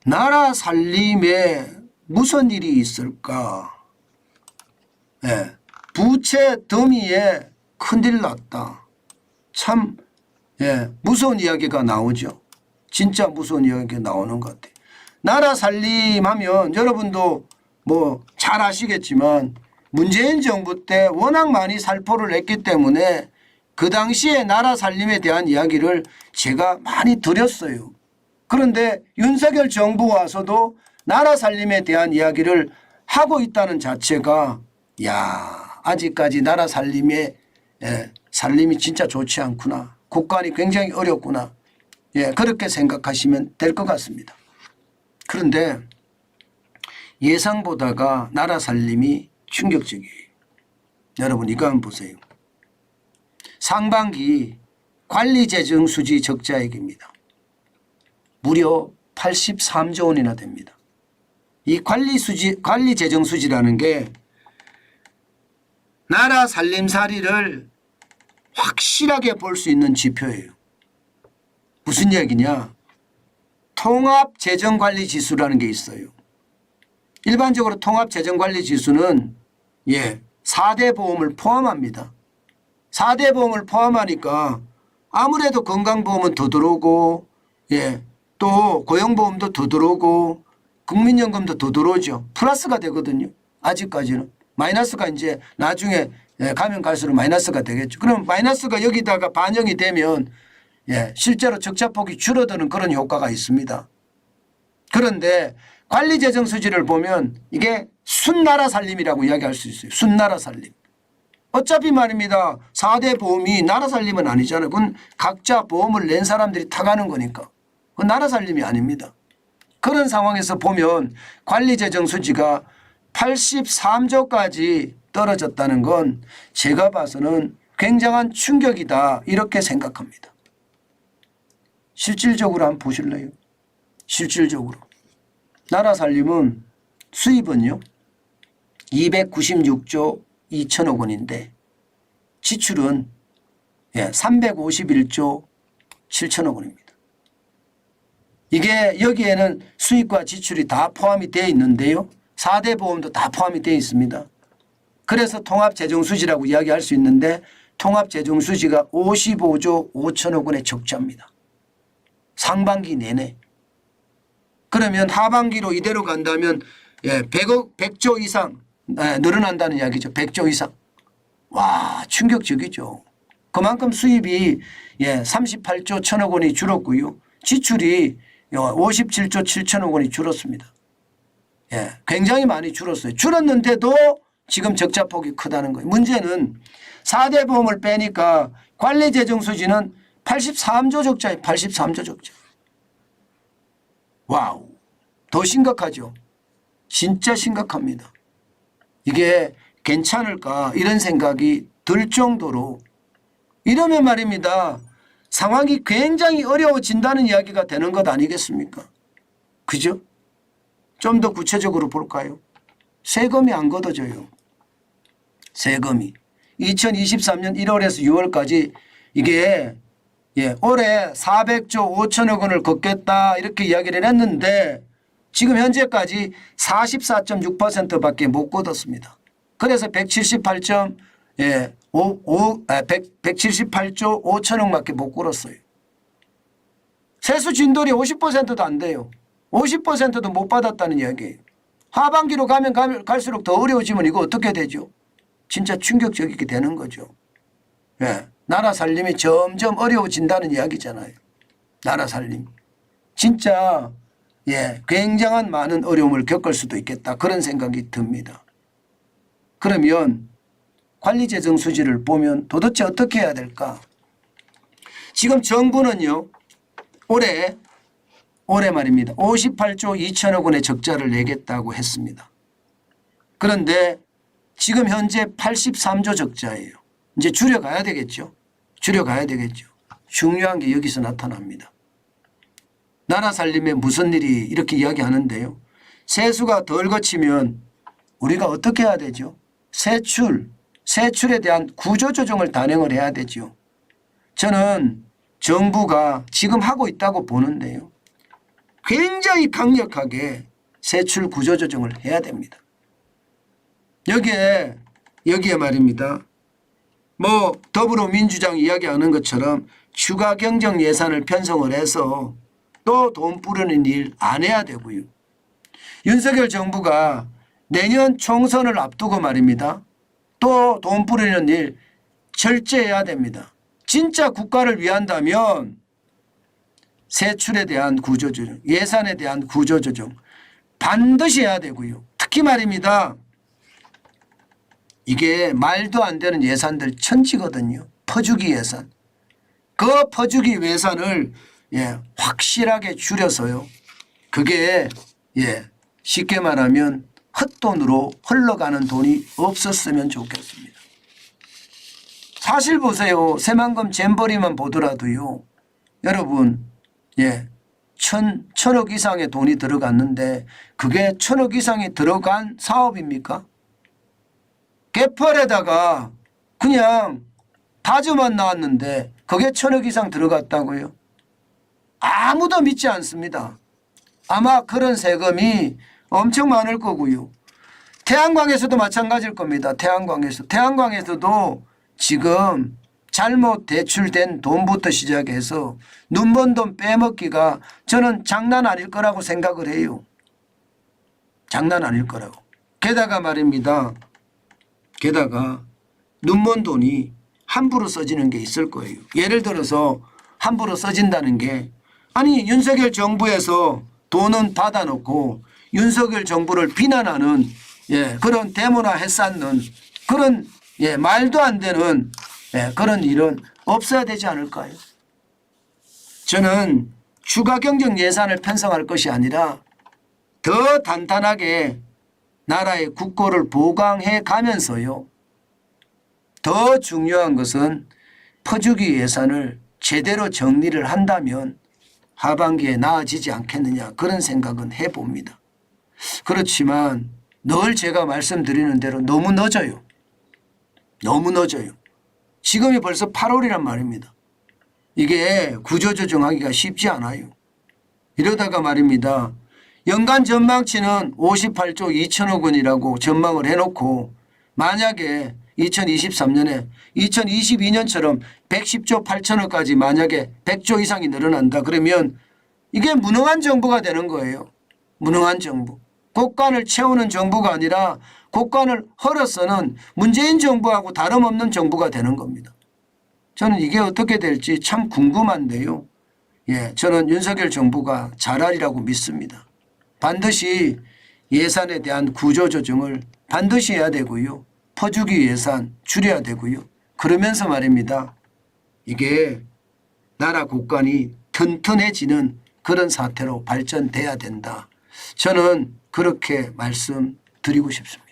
나라 살림에 무슨 일이 있을까? 예, 부채 더미에 큰일 났다. 참 무서운 이야기가 나오죠. 진짜 무서운 이야기가 나오는 것 같아요. 나라 살림하면 여러분도 뭐 잘 아시겠지만 문재인 정부 때 워낙 많이 살포를 했기 때문에 그 당시에 나라 살림에 대한 이야기를 제가 많이 드렸어요. 그런데 윤석열 정부 와서도 나라 살림에 대한 이야기를 하고 있다는 자체가 아직까지 나라 살림이 진짜 좋지 않구나. 국간이 굉장히 어렵구나. 그렇게 생각하시면 될 것 같습니다. 그런데 예상보다가 나라 살림이 충격적이에요. 여러분 이거 한번 보세요. 상반기 관리재정수지 적자액입니다. 무려 83조 원이나 됩니다. 이 관리재정수지라는 게 나라 살림살이를 확실하게 볼 수 있는 지표예요. 무슨 얘기냐? 통합재정관리지수라는 게 있어요. 일반적으로 통합재정관리지수는 4대 보험을 포함합니다. 4대 보험을 포함하니까 아무래도 건강보험은 더 들어오고 또 고용보험도 더 들어오고 국민연금도 더 들어오죠. 플러스가 되거든요. 아직까지는. 마이너스가 이제 나중에 가면 갈수록 마이너스가 되겠죠. 그럼 마이너스가 여기다가 반영이 되면 실제로 적자폭이 줄어드는 그런 효과가 있습니다. 그런데 관리재정수지를 보면 이게 순나라 살림이라고 이야기할 수 있어요. 순나라 살림. 어차피 말입니다. 4대 보험이 나라 살림은 아니잖아요. 그건 각자 보험을 낸 사람들이 타가는 거니까. 그건 나라 살림이 아닙니다. 그런 상황에서 보면 관리재정수지가 83조까지 떨어졌다는 건 제가 봐서는 굉장한 충격이다 이렇게 생각합니다. 실질적으로 한번 보실래요? 실질적으로. 나라 살림은 수입은요 296조 2천억 원인데 지출은 351조 7천억 원입니다. 이게 여기에는 수입과 지출이 다 포함이 되어 있는데요. 4대 보험도 다 포함이 되어 있습니다. 그래서 통합재정수지라고 이야기할 수 있는데 통합재정수지가 55조 5천억 원의 적자입니다. 상반기 내내. 그러면 하반기로 이대로 간다면 100조 이상 늘어난다는 이야기죠. 100조 이상. 와, 충격적이죠. 그만큼 수입이 38조 1천억 원이 줄었고요. 지출이 57조 7천억 원이 줄었습니다. 굉장히 많이 줄었어요. 줄었는데도 지금 적자폭이 크다는 거예요. 문제는 4대 보험을 빼니까 관리재정수지는 83조 적자예요. 83조 적자. 와우. 더 심각하죠. 진짜 심각합니다. 이게 괜찮을까 이런 생각이 들 정도로 이러면 말입니다. 상황이 굉장히 어려워진다는 이야기가 되는 것 아니겠습니까? 그죠? 좀 더 구체적으로 볼까요? 세금이 안 걷어져요. 세금이. 2023년 1월에서 6월까지 이게 올해 400조 5천억 원을 걷겠다 이렇게 이야기를 했는데 지금 현재까지 44.6%밖에 못 걷었습니다. 그래서 178조 5천억밖에 못 걷었어요. 세수 진돌이 50%도 안 돼요. 50%도 못 받았다는 이야기예요. 하반기로 가면 갈수록 더 어려워지면 이거 어떻게 되죠? 진짜 충격적이게 되는 거죠. 나라 살림이 점점 어려워진다는 이야기잖아요. 나라 살림. 진짜 굉장한 많은 어려움을 겪을 수도 있겠다. 그런 생각이 듭니다. 그러면 관리재정수지를 보면 도대체 어떻게 해야 될까? 지금 정부는요. 올해 말입니다. 58조 2천억 원의 적자를 내겠다고 했습니다. 그런데 지금 현재 83조 적자예요. 이제 줄여가야 되겠죠. 줄여가야 되겠죠. 중요한 게 여기서 나타납니다. 나라 살림에 무슨 일이 이렇게 이야기하는데요. 세수가 덜 거치면 우리가 어떻게 해야 되죠? 세출에 대한 구조조정을 단행을 해야 되죠. 저는 정부가 지금 하고 있다고 보는데요. 굉장히 강력하게 세출 구조조정을 해야 됩니다. 여기에 말입니다. 뭐 더불어민주당이 이야기하는 것처럼 추가 경정 예산을 편성을 해서 또 돈 뿌리는 일 안 해야 되고요. 윤석열 정부가 내년 총선을 앞두고 말입니다. 또 돈 뿌리는 일 절제해야 됩니다. 진짜 국가를 위한다면 세출에 대한 구조조정, 예산에 대한 구조조정 반드시 해야 되고요. 특히 말입니다. 이게 말도 안 되는 예산들 천지거든요. 퍼주기 예산. 그 퍼주기 예산을 확실하게 줄여서요. 그게 쉽게 말하면 헛돈으로 흘러가는 돈이 없었으면 좋겠습니다. 사실 보세요. 새만금 잼버리만 보더라도요. 여러분 천억 이상의 돈이 들어갔는데 그게 1,000억 이상이 들어간 사업입니까? 개펄에다가 그냥 다저만 나왔는데 그게 1,000억 이상 들어갔다고요? 아무도 믿지 않습니다. 아마 그런 세금이 엄청 많을 거고요. 태양광에서도 마찬가지일 겁니다. 태양광에서도 지금 잘못 대출된 돈부터 시작해서 눈먼 돈 빼먹기가 저는 장난 아닐 거라고 생각을 해요. 장난 아닐 거라고. 게다가 말입니다. 눈먼 돈이 함부로 써지는 게 있을 거예요. 예를 들어서 함부로 써진다는 게 아니 윤석열 정부에서 돈은 받아놓고 윤석열 정부를 비난하는 그런 데모나 해쌓는 그런 말도 안 되는 그런 일은 없어야 되지 않을까요? 저는 추가 경정 예산을 편성할 것이 아니라 더 단단하게 나라의 국고를 보강해 가면서요. 더 중요한 것은 퍼주기 예산을 제대로 정리를 한다면 하반기에 나아지지 않겠느냐 그런 생각은 해봅니다. 그렇지만 늘 제가 말씀드리는 대로 너무 늦어요. 너무 늦어요. 지금이 벌써 8월이란 말입니다. 이게 구조조정하기가 쉽지 않아요. 이러다가 말입니다. 연간 전망치는 58조 2천억 원이라고 전망을 해놓고 만약에 2023년에 2022년처럼 110조 8천억까지 만약에 100조 이상이 늘어난다 그러면 이게 무능한 정부가 되는 거예요. 무능한 정부. 곳간을 채우는 정부가 아니라 곳간을 헐어서는 문재인 정부하고 다름없는 정부가 되는 겁니다. 저는 이게 어떻게 될지 참 궁금한데요. 저는 윤석열 정부가 잘하리라고 믿습니다. 반드시 예산에 대한 구조조정을 반드시 해야 되고요. 퍼주기 예산 줄여야 되고요. 그러면서 말입니다. 이게 나라 곳간이 튼튼해지는 그런 사태로 발전돼야 된다. 저는 그렇게 말씀드리고 싶습니다.